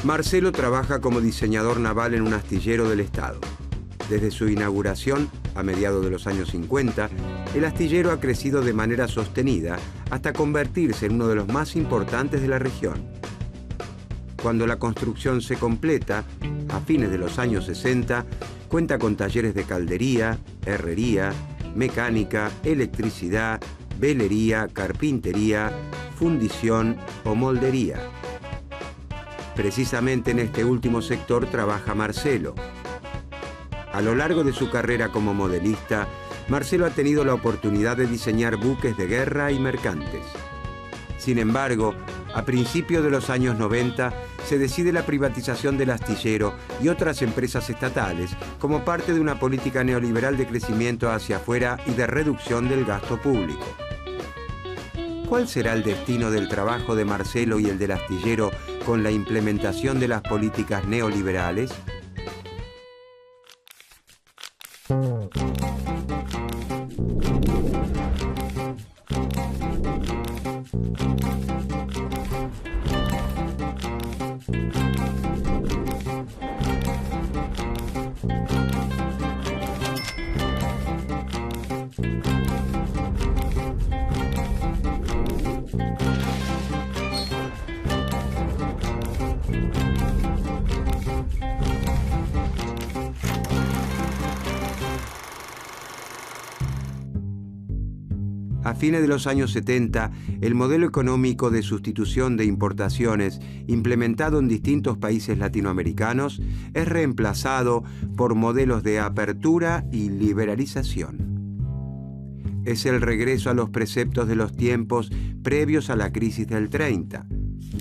Marcelo trabaja como diseñador naval en un astillero del Estado. Desde su inauguración, a mediados de los años 50, el astillero ha crecido de manera sostenida hasta convertirse en uno de los más importantes de la región. Cuando la construcción se completa, a fines de los años 60, cuenta con talleres de caldería, herrería, mecánica, electricidad, velería, carpintería, fundición o moldería. Precisamente en este último sector trabaja Marcelo. A lo largo de su carrera como modelista, Marcelo ha tenido la oportunidad de diseñar buques de guerra y mercantes. Sin embargo, a principios de los años 90 se decide la privatización del astillero y otras empresas estatales como parte de una política neoliberal de crecimiento hacia afuera y de reducción del gasto público. ¿Cuál será el destino del trabajo de Marcelo y el del astillero con la implementación de las políticas neoliberales? A fines de los años 70, el modelo económico de sustitución de importaciones implementado en distintos países latinoamericanos es reemplazado por modelos de apertura y liberalización. Es el regreso a los preceptos de los tiempos previos a la crisis del 30,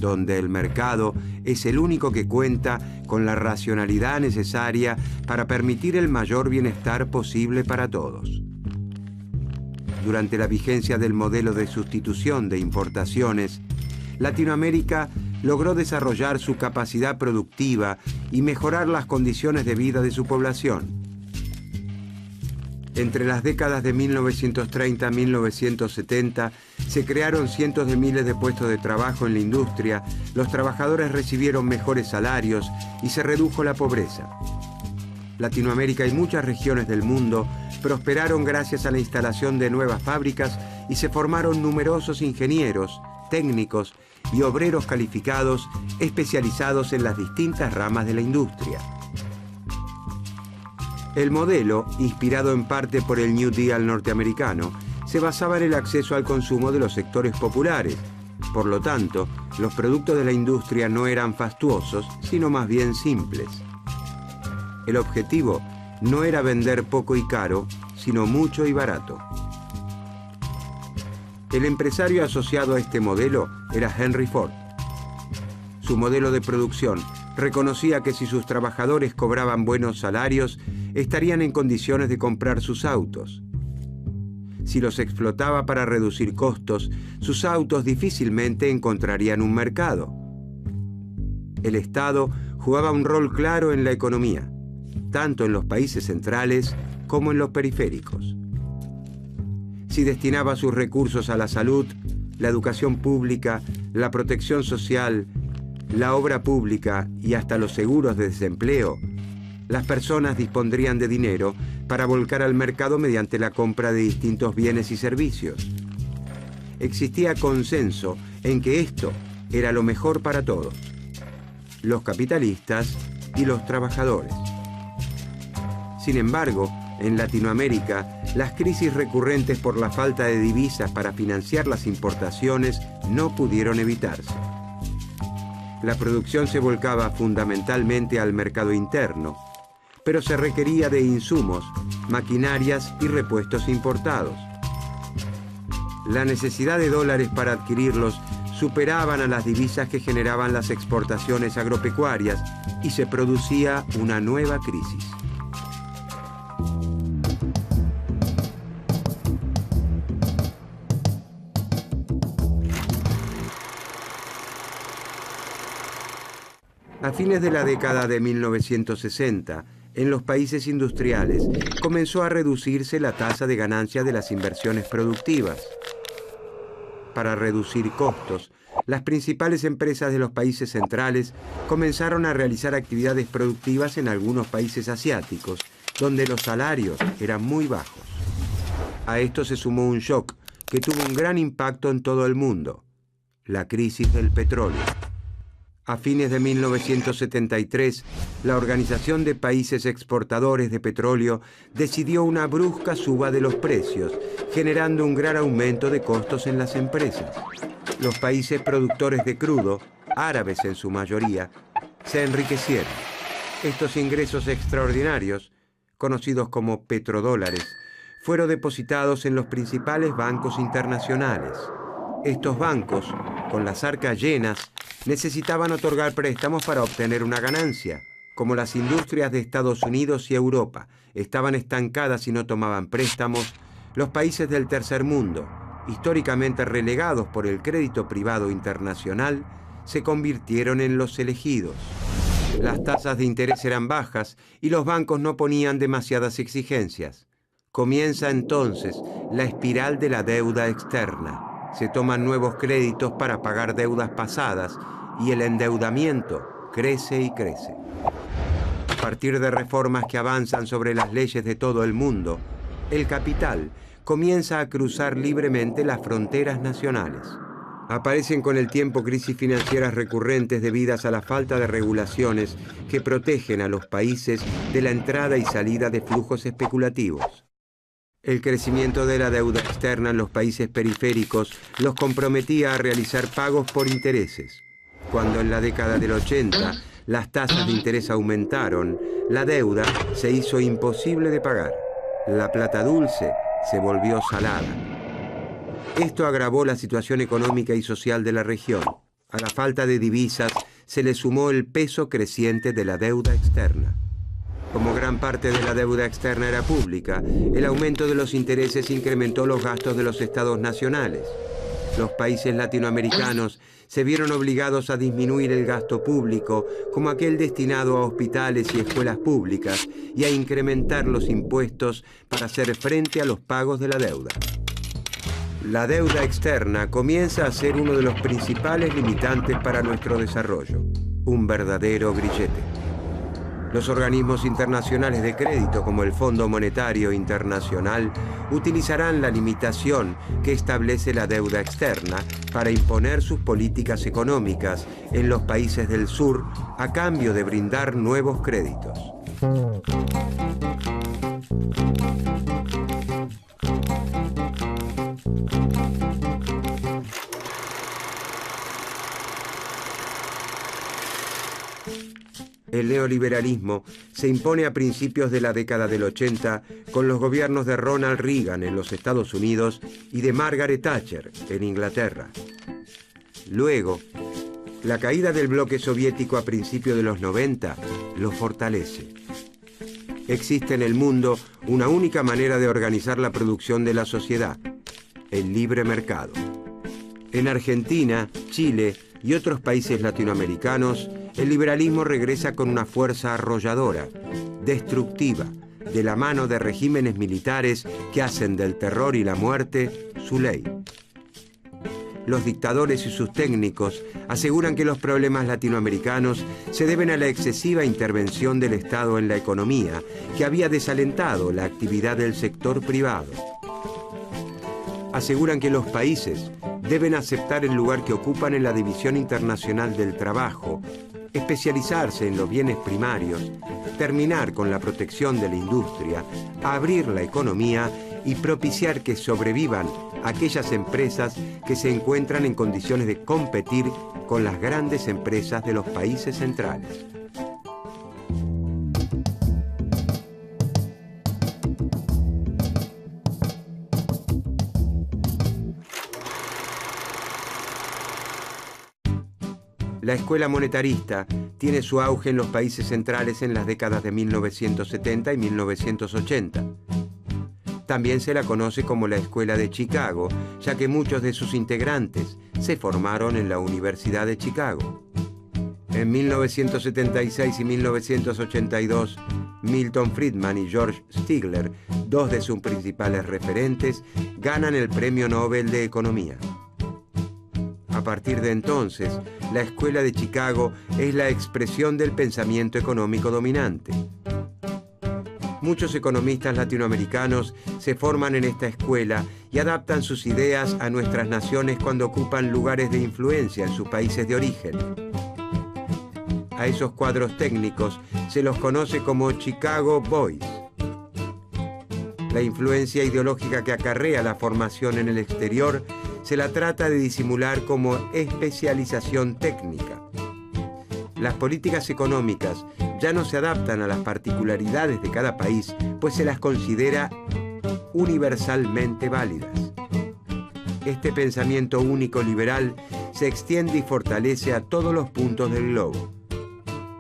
donde el mercado es el único que cuenta con la racionalidad necesaria para permitir el mayor bienestar posible para todos. Durante la vigencia del modelo de sustitución de importaciones, Latinoamérica logró desarrollar su capacidad productiva y mejorar las condiciones de vida de su población. Entre las décadas de 1930 a 1970 se crearon cientos de miles de puestos de trabajo en la industria, los trabajadores recibieron mejores salarios y se redujo la pobreza. Latinoamérica y muchas regiones del mundo prosperaron gracias a la instalación de nuevas fábricas y se formaron numerosos ingenieros, técnicos y obreros calificados especializados en las distintas ramas de la industria. El modelo, inspirado en parte por el New Deal norteamericano, se basaba en el acceso al consumo de los sectores populares. Por lo tanto, los productos de la industria no eran fastuosos, sino más bien simples. El objetivo no era vender poco y caro, sino mucho y barato. El empresario asociado a este modelo era Henry Ford. Su modelo de producción reconocía que si sus trabajadores cobraban buenos salarios, estarían en condiciones de comprar sus autos. Si los explotaba para reducir costos, sus autos difícilmente encontrarían un mercado. El Estado jugaba un rol claro en la economía, tanto en los países centrales como en los periféricos. Si destinaba sus recursos a la salud, la educación pública, la protección social, la obra pública y hasta los seguros de desempleo, las personas dispondrían de dinero para volcar al mercado mediante la compra de distintos bienes y servicios. Existía consenso en que esto era lo mejor para todos, los capitalistas y los trabajadores. Sin embargo, en Latinoamérica, las crisis recurrentes por la falta de divisas para financiar las importaciones no pudieron evitarse. La producción se volcaba fundamentalmente al mercado interno, pero se requería de insumos, maquinarias y repuestos importados. La necesidad de dólares para adquirirlos superaban a las divisas que generaban las exportaciones agropecuarias y se producía una nueva crisis. A fines de la década de 1960, en los países industriales, comenzó a reducirse la tasa de ganancia de las inversiones productivas. Para reducir costos, las principales empresas de los países centrales comenzaron a realizar actividades productivas en algunos países asiáticos, donde los salarios eran muy bajos. A esto se sumó un shock que tuvo un gran impacto en todo el mundo: la crisis del petróleo. A fines de 1973, la Organización de Países Exportadores de Petróleo decidió una brusca suba de los precios, generando un gran aumento de costos en las empresas. Los países productores de crudo, árabes en su mayoría, se enriquecieron. Estos ingresos extraordinarios, conocidos como petrodólares, fueron depositados en los principales bancos internacionales. Estos bancos, con las arcas llenas, necesitaban otorgar préstamos para obtener una ganancia. Como las industrias de Estados Unidos y Europa estaban estancadas y no tomaban préstamos, los países del tercer mundo, históricamente relegados por el crédito privado internacional, se convirtieron en los elegidos. Las tasas de interés eran bajas y los bancos no ponían demasiadas exigencias. Comienza entonces la espiral de la deuda externa. Se toman nuevos créditos para pagar deudas pasadas y el endeudamiento crece y crece. A partir de reformas que avanzan sobre las leyes de todo el mundo, el capital comienza a cruzar libremente las fronteras nacionales. Aparecen con el tiempo crisis financieras recurrentes debidas a la falta de regulaciones que protegen a los países de la entrada y salida de flujos especulativos. El crecimiento de la deuda externa en los países periféricos los comprometía a realizar pagos por intereses. Cuando en la década del 80 las tasas de interés aumentaron, la deuda se hizo imposible de pagar. La plata dulce se volvió salada. Esto agravó la situación económica y social de la región. A la falta de divisas se le sumó el peso creciente de la deuda externa. Como gran parte de la deuda externa era pública, el aumento de los intereses incrementó los gastos de los estados nacionales. Los países latinoamericanos se vieron obligados a disminuir el gasto público, como aquel destinado a hospitales y escuelas públicas, y a incrementar los impuestos para hacer frente a los pagos de la deuda. La deuda externa comienza a ser uno de los principales limitantes para nuestro desarrollo, un verdadero grillete. Los organismos internacionales de crédito, como el Fondo Monetario Internacional, utilizarán la limitación que establece la deuda externa para imponer sus políticas económicas en los países del sur a cambio de brindar nuevos créditos. El neoliberalismo se impone a principios de la década del 80 con los gobiernos de Ronald Reagan en los Estados Unidos y de Margaret Thatcher en Inglaterra. Luego, la caída del bloque soviético a principios de los 90 lo fortalece. Existe en el mundo una única manera de organizar la producción de la sociedad: el libre mercado. En Argentina, Chile y otros países latinoamericanos, el liberalismo regresa con una fuerza arrolladora, destructiva, de la mano de regímenes militares que hacen del terror y la muerte su ley. Los dictadores y sus técnicos aseguran que los problemas latinoamericanos se deben a la excesiva intervención del Estado en la economía, que había desalentado la actividad del sector privado. Aseguran que los países deben aceptar el lugar que ocupan en la División Internacional del Trabajo, especializarse en los bienes primarios, terminar con la protección de la industria, abrir la economía y propiciar que sobrevivan aquellas empresas que se encuentran en condiciones de competir con las grandes empresas de los países centrales. La escuela monetarista tiene su auge en los países centrales en las décadas de 1970 y 1980. También se la conoce como la Escuela de Chicago, ya que muchos de sus integrantes se formaron en la Universidad de Chicago. En 1976 y 1982, Milton Friedman y George Stigler, dos de sus principales referentes, ganan el Premio Nobel de Economía. A partir de entonces, la Escuela de Chicago es la expresión del pensamiento económico dominante. Muchos economistas latinoamericanos se forman en esta escuela y adaptan sus ideas a nuestras naciones cuando ocupan lugares de influencia en sus países de origen. A esos cuadros técnicos se los conoce como Chicago Boys. La influencia ideológica que acarrea la formación en el exterior se la trata de disimular como especialización técnica. Las políticas económicas ya no se adaptan a las particularidades de cada país, pues se las considera universalmente válidas. Este pensamiento único liberal se extiende y fortalece a todos los puntos del globo.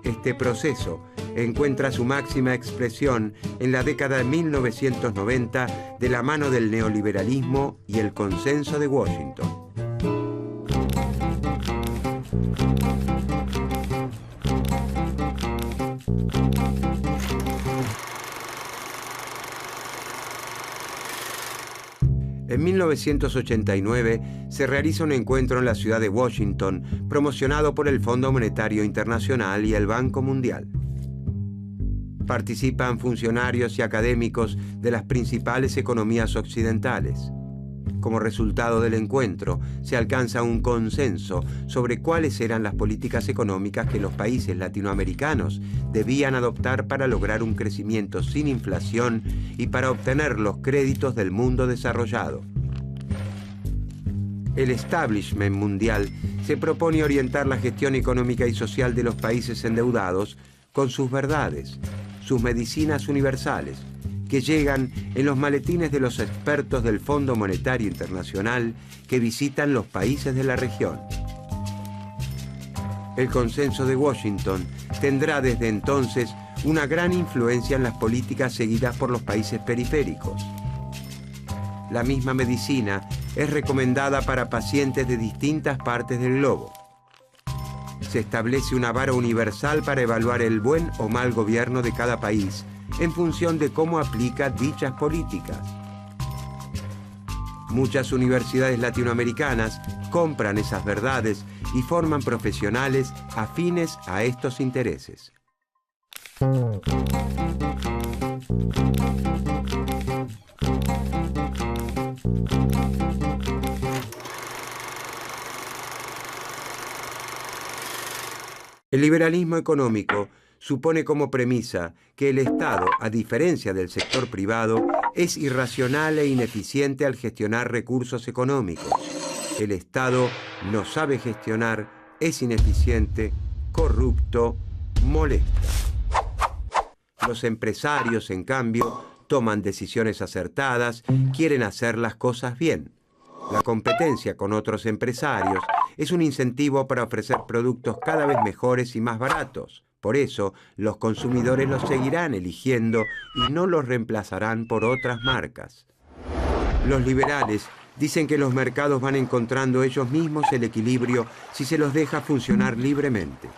Este proceso encuentra su máxima expresión en la década de 1990 de la mano del neoliberalismo y el consenso de Washington. En 1989 se realiza un encuentro en la ciudad de Washington promocionado por el Fondo Monetario Internacional y el Banco Mundial. Participan funcionarios y académicos de las principales economías occidentales. Como resultado del encuentro, se alcanza un consenso sobre cuáles eran las políticas económicas que los países latinoamericanos debían adoptar para lograr un crecimiento sin inflación y para obtener los créditos del mundo desarrollado. El establishment mundial se propone orientar la gestión económica y social de los países endeudados con sus verdades, sus medicinas universales, que llegan en los maletines de los expertos del Fondo Monetario Internacional que visitan los países de la región. El consenso de Washington tendrá desde entonces una gran influencia en las políticas seguidas por los países periféricos. La misma medicina es recomendada para pacientes de distintas partes del globo. Se establece una vara universal para evaluar el buen o mal gobierno de cada país en función de cómo aplica dichas políticas. Muchas universidades latinoamericanas compran esas verdades y forman profesionales afines a estos intereses. El liberalismo económico supone como premisa que el Estado, a diferencia del sector privado, es irracional e ineficiente al gestionar recursos económicos. El Estado no sabe gestionar, es ineficiente, corrupto, molesta. Los empresarios, en cambio, toman decisiones acertadas, quieren hacer las cosas bien. La competencia con otros empresarios es un incentivo para ofrecer productos cada vez mejores y más baratos. Por eso, los consumidores los seguirán eligiendo y no los reemplazarán por otras marcas. Los liberales dicen que los mercados van encontrando ellos mismos el equilibrio si se los deja funcionar libremente.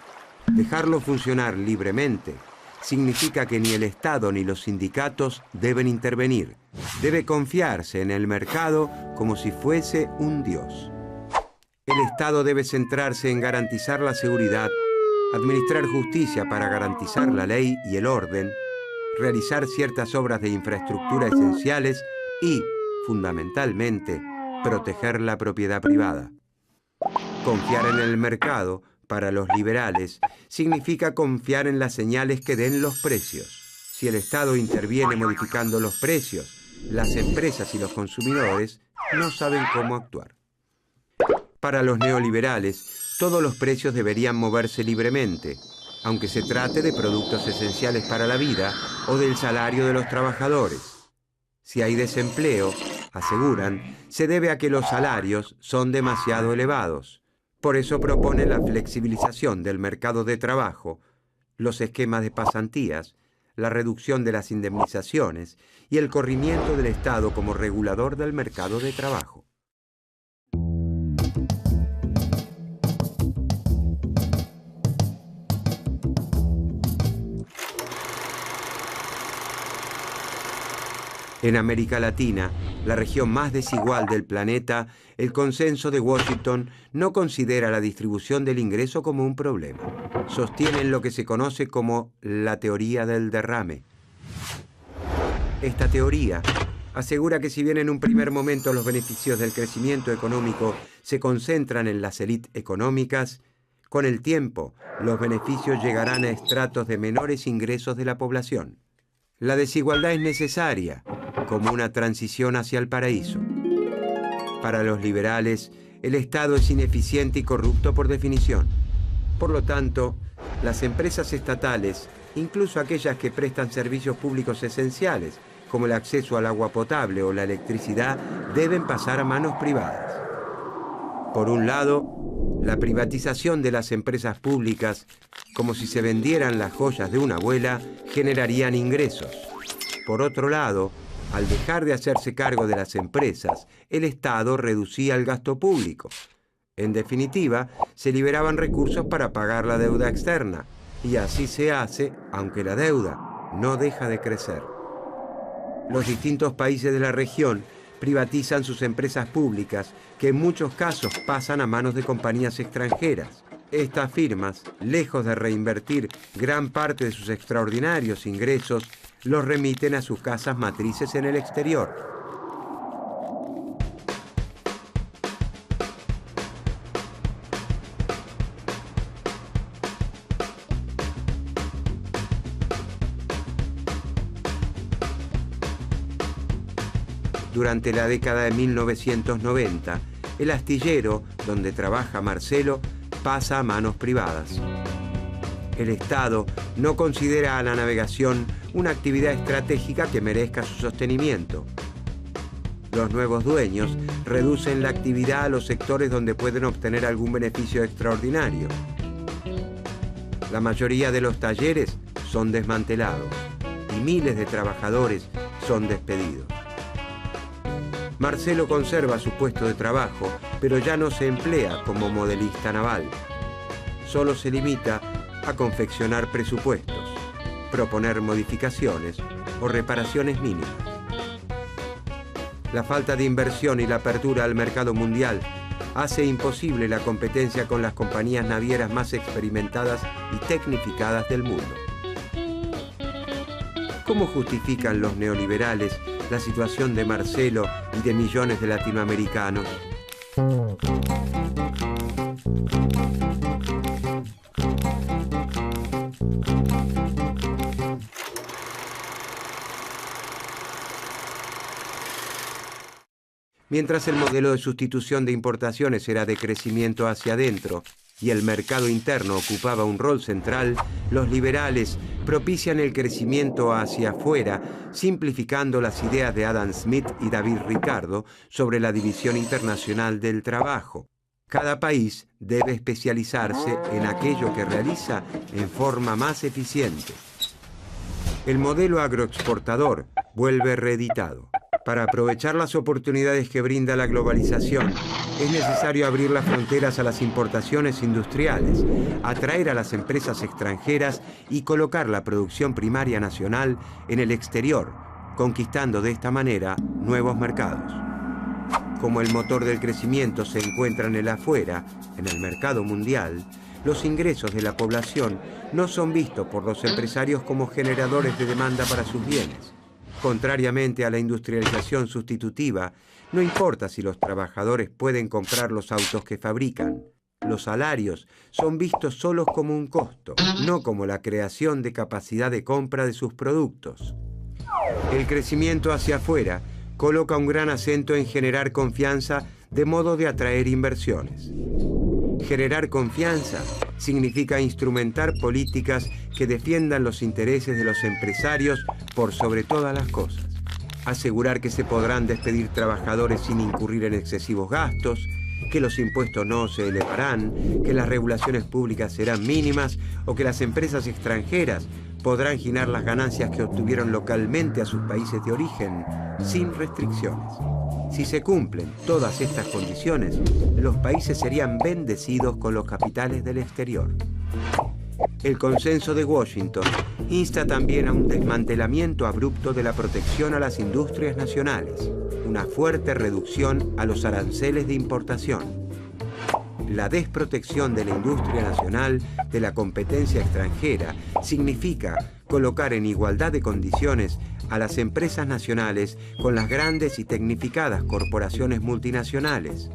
Dejarlos funcionar libremente significa que ni el Estado ni los sindicatos deben intervenir. Debe confiarse en el mercado como si fuese un dios. El Estado debe centrarse en garantizar la seguridad, administrar justicia para garantizar la ley y el orden, realizar ciertas obras de infraestructura esenciales y, fundamentalmente, proteger la propiedad privada. Confiar en el mercado, para los liberales, significa confiar en las señales que den los precios. Si el Estado interviene modificando los precios, las empresas y los consumidores no saben cómo actuar. Para los neoliberales, todos los precios deberían moverse libremente, aunque se trate de productos esenciales para la vida o del salario de los trabajadores. Si hay desempleo, aseguran, se debe a que los salarios son demasiado elevados. Por eso proponen la flexibilización del mercado de trabajo, los esquemas de pasantías, la reducción de las indemnizaciones y el corrimiento del Estado como regulador del mercado de trabajo. En América Latina, la región más desigual del planeta, el consenso de Washington no considera la distribución del ingreso como un problema. Sostienen lo que se conoce como la teoría del derrame. Esta teoría asegura que si bien en un primer momento los beneficios del crecimiento económico se concentran en las élites económicas, con el tiempo los beneficios llegarán a estratos de menores ingresos de la población. La desigualdad es necesaria como una transición hacia el paraíso. Para los liberales, el Estado es ineficiente y corrupto por definición. Por lo tanto, las empresas estatales, incluso aquellas que prestan servicios públicos esenciales, como el acceso al agua potable o la electricidad, deben pasar a manos privadas. Por un lado, la privatización de las empresas públicas, como si se vendieran las joyas de una abuela, generarían ingresos. Por otro lado, al dejar de hacerse cargo de las empresas, el Estado reducía el gasto público. En definitiva, se liberaban recursos para pagar la deuda externa, y así se hace, aunque la deuda no deja de crecer. Los distintos países de la región privatizan sus empresas públicas, que en muchos casos pasan a manos de compañías extranjeras. Estas firmas, lejos de reinvertir gran parte de sus extraordinarios ingresos, los remiten a sus casas matrices en el exterior. Durante la década de 1990, el astillero donde trabaja Marcelo pasa a manos privadas. El Estado no considera a la navegación una actividad estratégica que merezca su sostenimiento. Los nuevos dueños reducen la actividad a los sectores donde pueden obtener algún beneficio extraordinario. La mayoría de los talleres son desmantelados y miles de trabajadores son despedidos. Marcelo conserva su puesto de trabajo, pero ya no se emplea como modelista naval. Solo se limita a confeccionar presupuestos, proponer modificaciones o reparaciones mínimas. La falta de inversión y la apertura al mercado mundial hace imposible la competencia con las compañías navieras más experimentadas y tecnificadas del mundo. ¿Cómo justifican los neoliberales la situación de Marcelo y de millones de latinoamericanos? Mientras el modelo de sustitución de importaciones era de crecimiento hacia adentro y el mercado interno ocupaba un rol central, los liberales propician el crecimiento hacia afuera, simplificando las ideas de Adam Smith y David Ricardo sobre la división internacional del trabajo. Cada país debe especializarse en aquello que realiza en forma más eficiente. El modelo agroexportador vuelve reeditado. Para aprovechar las oportunidades que brinda la globalización, es necesario abrir las fronteras a las importaciones industriales, atraer a las empresas extranjeras y colocar la producción primaria nacional en el exterior, conquistando de esta manera nuevos mercados. Como el motor del crecimiento se encuentra en el afuera, en el mercado mundial, los ingresos de la población no son vistos por los empresarios como generadores de demanda para sus bienes. Contrariamente a la industrialización sustitutiva, no importa si los trabajadores pueden comprar los autos que fabrican. Los salarios son vistos solos como un costo, no como la creación de capacidad de compra de sus productos. El crecimiento hacia afuera coloca un gran acento en generar confianza de modo de atraer inversiones. Generar confianza significa instrumentar políticas que defiendan los intereses de los empresarios por sobre todas las cosas. Asegurar que se podrán despedir trabajadores sin incurrir en excesivos gastos, que los impuestos no se elevarán, que las regulaciones públicas serán mínimas o que las empresas extranjeras podrán girar las ganancias que obtuvieron localmente a sus países de origen sin restricciones. Si se cumplen todas estas condiciones, los países serían bendecidos con los capitales del exterior. El consenso de Washington insta también a un desmantelamiento abrupto de la protección a las industrias nacionales. una fuerte reducción a los aranceles de importación. La desprotección de la industria nacional de la competencia extranjera significa colocar en igualdad de condiciones a las empresas nacionales con las grandes y tecnificadas corporaciones multinacionales.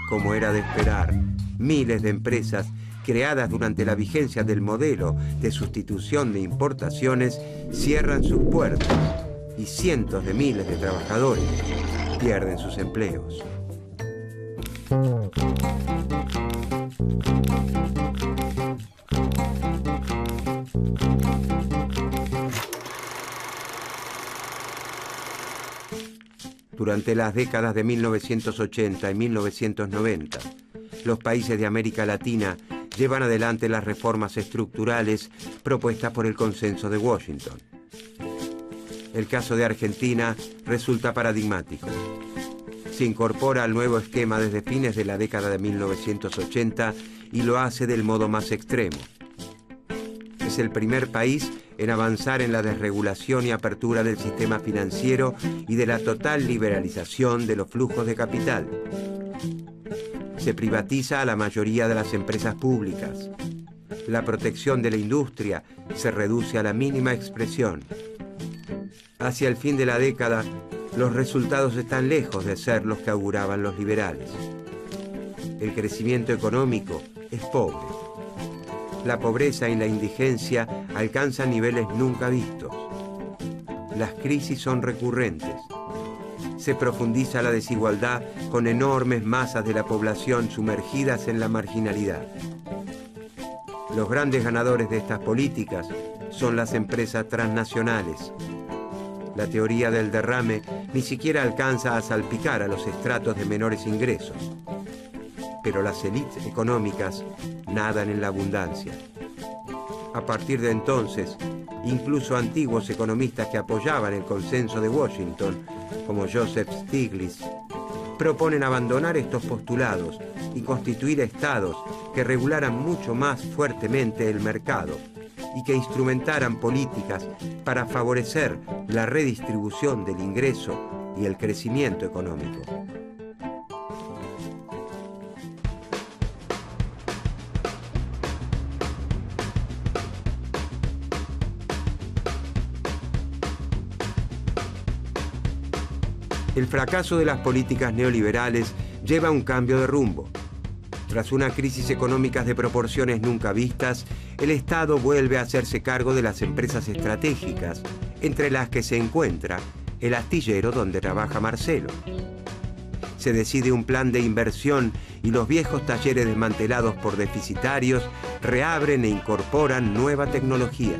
Como era de esperar, miles de empresas creadas durante la vigencia del modelo de sustitución de importaciones cierran sus puertas y cientos de miles de trabajadores pierden sus empleos. Durante las décadas de 1980 y 1990, los países de América Latina llevan adelante las reformas estructurales propuestas por el Consenso de Washington. El caso de Argentina resulta paradigmático. Se incorpora al nuevo esquema desde fines de la década de 1980 y lo hace del modo más extremo. Es el primer país en avanzar en la desregulación y apertura del sistema financiero y de la total liberalización de los flujos de capital. Se privatiza a la mayoría de las empresas públicas. La protección de la industria se reduce a la mínima expresión. Hacia el fin de la década, los resultados están lejos de ser los que auguraban los liberales. El crecimiento económico es pobre. La pobreza y la indigencia alcanzan niveles nunca vistos. Las crisis son recurrentes. Se profundiza la desigualdad con enormes masas de la población sumergidas en la marginalidad. Los grandes ganadores de estas políticas son las empresas transnacionales. La teoría del derrame ni siquiera alcanza a salpicar a los estratos de menores ingresos. Pero las élites económicas nadan en la abundancia. A partir de entonces, incluso antiguos economistas que apoyaban el Consenso de Washington, como Joseph Stiglitz, proponen abandonar estos postulados y constituir estados que regularan mucho más fuertemente el mercado y que instrumentaran políticas para favorecer la redistribución del ingreso y el crecimiento económico. El fracaso de las políticas neoliberales lleva a un cambio de rumbo. Tras una crisis económica de proporciones nunca vistas, el Estado vuelve a hacerse cargo de las empresas estratégicas, entre las que se encuentra el astillero donde trabaja Marcelo. Se decide un plan de inversión y los viejos talleres desmantelados por deficitarios reabren e incorporan nueva tecnología.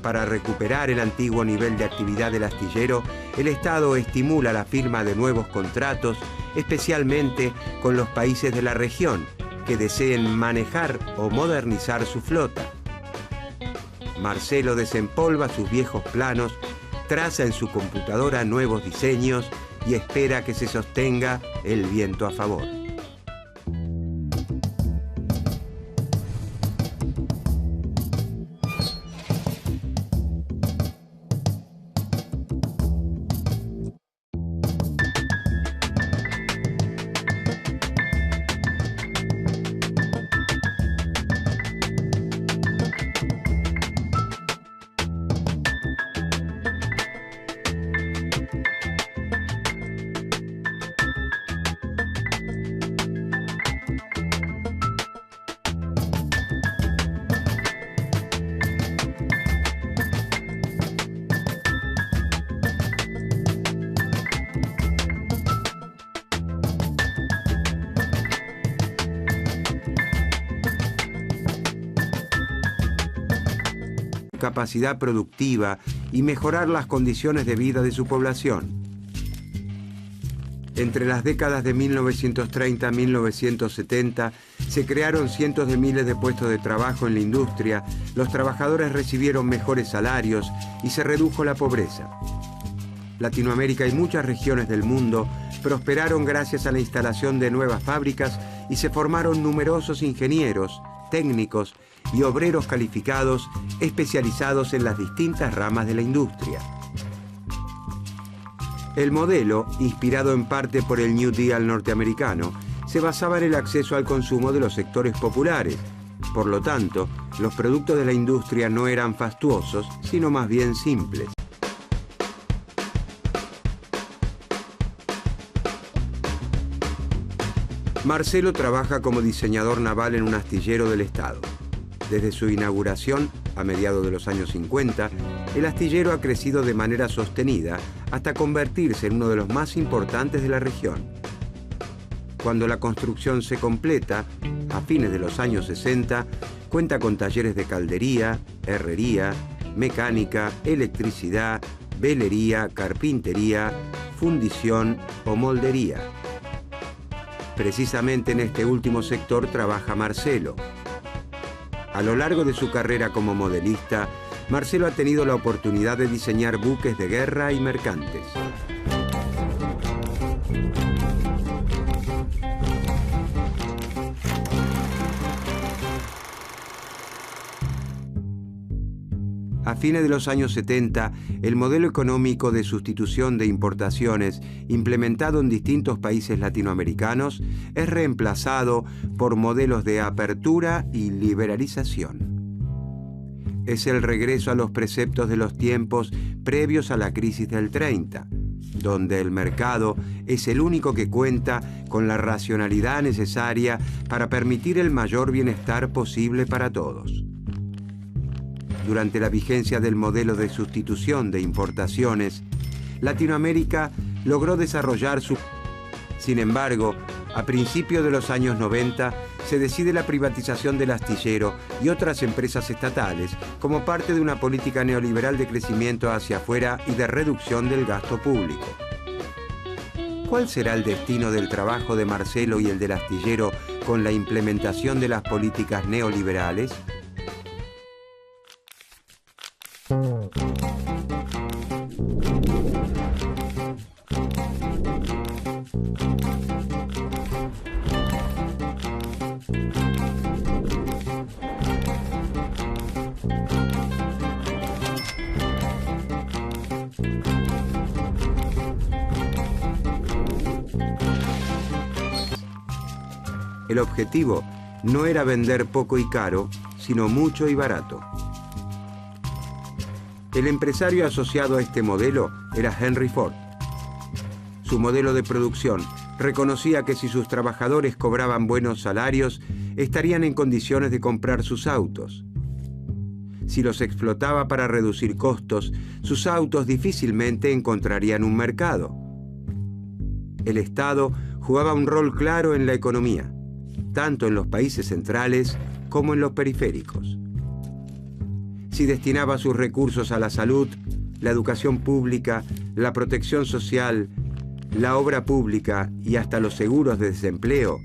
Para recuperar el antiguo nivel de actividad del astillero, el Estado estimula la firma de nuevos contratos, especialmente con los países de la región que deseen manejar o modernizar su flota. Marcelo desempolva sus viejos planos, traza en su computadora nuevos diseños y espera que se sostenga el viento a favor. Capacidad productiva y mejorar las condiciones de vida de su población. Entre las décadas de 1930 a 1970 se crearon cientos de miles de puestos de trabajo en la industria, los trabajadores recibieron mejores salarios y se redujo la pobreza. Latinoamérica y muchas regiones del mundo prosperaron gracias a la instalación de nuevas fábricas y se formaron numerosos ingenieros, técnicos y obreros calificados especializados en las distintas ramas de la industria. El modelo, inspirado en parte por el New Deal norteamericano, se basaba en el acceso al consumo de los sectores populares. Por lo tanto, los productos de la industria no eran fastuosos, sino más bien simples. Marcelo trabaja como diseñador naval en un astillero del Estado. Desde su inauguración, a mediados de los años 50, el astillero ha crecido de manera sostenida hasta convertirse en uno de los más importantes de la región. Cuando la construcción se completa, a fines de los años 60, cuenta con talleres de caldería, herrería, mecánica, electricidad, velería, carpintería, fundición o moldería. Precisamente en este último sector trabaja Marcelo. A lo largo de su carrera como modelista, Marcelo ha tenido la oportunidad de diseñar buques de guerra y mercantes. A fines de los años 70, el modelo económico de sustitución de importaciones implementado en distintos países latinoamericanos es reemplazado por modelos de apertura y liberalización. Es el regreso a los preceptos de los tiempos previos a la crisis del 30, donde el mercado es el único que cuenta con la racionalidad necesaria para permitir el mayor bienestar posible para todos. Durante la vigencia del modelo de sustitución de importaciones, Latinoamérica logró desarrollar su... Sin embargo, a principios de los años 90 se decide la privatización del astillero y otras empresas estatales como parte de una política neoliberal de crecimiento hacia afuera y de reducción del gasto público. ¿Cuál será el destino del trabajo de Marcelo y el del astillero con la implementación de las políticas neoliberales? El objetivo no era vender poco y caro, sino mucho y barato. El empresario asociado a este modelo era Henry Ford. Su modelo de producción reconocía que si sus trabajadores cobraban buenos salarios, estarían en condiciones de comprar sus autos. Si los explotaba para reducir costos, sus autos difícilmente encontrarían un mercado. El Estado jugaba un rol claro en la economía, tanto en los países centrales como en los periféricos. Si destinaba sus recursos a la salud, la educación pública, la protección social, la obra pública y hasta los seguros de desempleo,